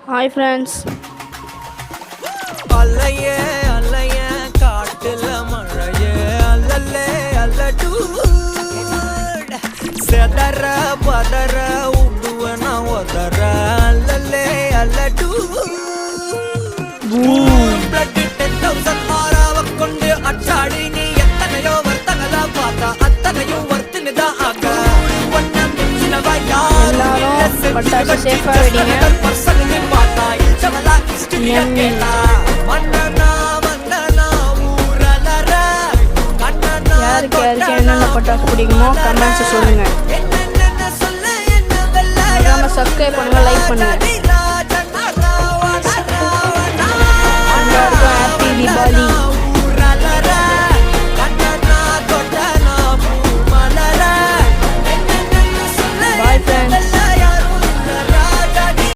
Hi friends. அல்லையே அல்லைய காட்டுல மழையே அல்லல்லே அல்லடு செதற பதற உடுவன ஒதற அல்லல்லே அல்லடு பிளட் 10,000 ஆறாவ கொண்டு அச்சாடி நீ எத்தனையோ வர்த்தகலா பார்த்தா அத்தனையும் வர்த்தினிதா ஆக ஒன்ன மிச்சினவ எல்லாரும் பட்டாசு சேஃபா வெடிங்க. பார்த்தா இச்சவலா இஸ்டியா கேட்டா யாருக்கு என்னென்ன பட்டாசு பிடிக்குமோ கமெண்ட்ஸ் சொல்லுங்கள். மறக்காம சப்ஸ்கிரைப் பண்ணுங்கள், லைக் பண்ணுங்கள்.